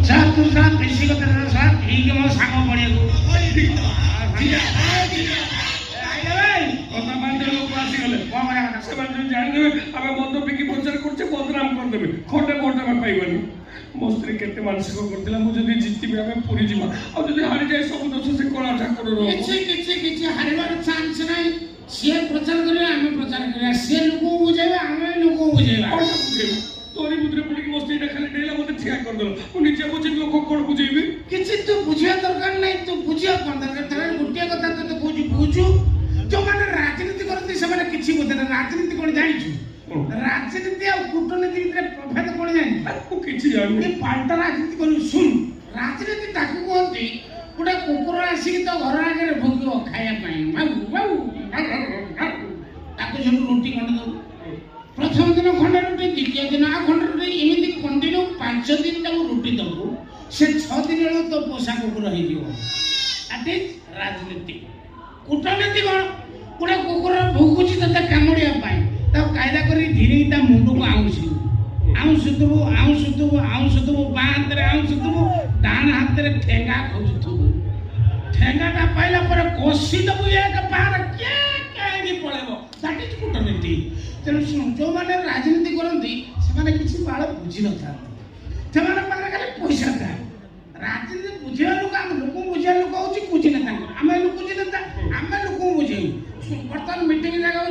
Sir ତୁ sir ବେଶୀ କଥା ସାର୍ ଠିକ ମୋ ସାଙ୍ଗ ପଡ଼ିଆକୁ କଥା ବାଧ୍ୟ ଲୋକ ଆସିଗଲେ କଣ କରିବା କଥା ସେମାନେ ଯଦି ଜାଣିଦେବେ ଆମେ ମଦ ପିକି ପ୍ରଚାର କରୁଛେ ବଦନାମ କରିଦେବେ ଖଣ୍ଡେ ଭୋଟ ଆମେ ପାଇବାନି। ମୋ ସ୍ତ୍ରୀ କେତେ ମାନସିକ କରିଥିଲା ମୁଁ ଯଦି ଜିତିବି ଆମେ ପୁରୀ ଯିବା ଆଉ ଯଦି ହାରିଯାଏ ସବୁ ଦୋଷ ସେ କଳା ଠାକୁରର କିଛି ହାରିବାର ଚାନ୍ସ ନାହିଁ। ସିଏ ପ୍ରଚାର କରିବେ ଆମେ ପ୍ରଚାର କରିବା ସିଏ ଲୋକଙ୍କୁ ବୁଝେଇବା ଆମେ ଲୋକଙ୍କୁ ବୁଝେଇବା ତୋରି ବୁଦ୍ଧିରେ ପଡ଼ିକି ମୋ ସ୍ତ୍ରୀଟା ଖାଲି ଡେଇଲା ମତେ ଠିଆ କରିଦେଲ ମୁଁ ନିଜେ ବୁଝିବି ଲୋକ କଣ ବୁଝେଇବି କିଛି ତୁ ବୁଝିବା ଦରକାର ନାହିଁ ତୁ ବୁଝିବା କଣ ଦରକାର ତାହେଲେ ଗୋଟିଏ କଥା ତତେ କହୁଛୁ ବୁଝୁ ଯୋଉମାନେ ରାଜନୀତି କରନ୍ତି ସେମାନେ କିଛି ବୁଝେନା ରାଜନୀତି କଣ ଜାଣିଛୁ ରାଜନୀତି ଆଉ କୂଟନୀତି ଭିତରେ ପ୍ରଭେଦ କଣ ଜାଣିଛୁ କିଛି ଜାଣିନି ପାଲଟା ରାଜନୀତି କରିବୁ ଶୁଣ ରାଜନୀତି ତାକୁ କୁହନ୍ତି ଗୋଟେ କୁକୁର ଆସିକି ତ ଘର ଆଗରେ ଭୋଗିବ ଖାଇବା ପାଇଁ ତାକୁ ସେଠୁ ରୁଟି ଖଣ୍ଡେ ଦବୁ ପ୍ରଥମ ଦିନ ଖଣ୍ଡେ ରୁଟି ଦ୍ୱିତୀୟ ଦିନ ଆଉ ଖଣ୍ଡେ ରୁଟି ଏମିତି କଣ୍ଟିନ୍ୟୁ 5 ଦିନ ତାକୁ ରୁଟି ଦବୁ ସେ 6 ଦିନ ବେଳକୁ ତୋ ପୋଷା କୁକୁର ହେଇଯିବ ଆଟ ଇଜ୍ ରାଜନୀତି। କୂଟନୀତି କଣ ଗୋଟେ କୁକୁର ଭୋଗୁଛି ତତେ କାମୁଡ଼ିବା ପାଇଁ ତାକୁ କାୟଦା କରି ଧୀରେ ତା ମୁଣ୍ଡକୁ ଆଉଁସିବୁ ବାଁ ହାତରେ ଆଉଁସୁଥିବୁ ଡାହାଣ ହାତରେ ଠେଙ୍ଗା ଖୋଜୁଥିବୁ ଠେଙ୍ଗାଟା ପାଇଲା ପରେ କଷି ଦେବୁ ଏକ ପାହାଡ଼ ହେଇକି ପଳେଇବ ଦ୍ୟାଟ୍ ଇଜ୍ କୂଟନୀତି। ତେଣୁ ଯେଉଁମାନେ ରାଜନୀତି କରନ୍ତି ସେମାନେ କିଛି ବାଳ ବୁଝିନଥାନ୍ତି ସେମାନଙ୍କ ପାଖରେ ଖାଲି ପଇସା ଥାଏ। ରାଜନୀତି ବୁଝିବା ଲୋକ ଆମେ ଲୋକଙ୍କୁ ବୁଝିବା ଲୋକ ହେଉଛି ବୁଝିନେତା ଆମେ ବୁଝିନେତା ଆମେ ଲୋକଙ୍କୁ ବୁଝେଇବୁ। ବର୍ତ୍ତମାନ ମିଟିଂ ଜାଗା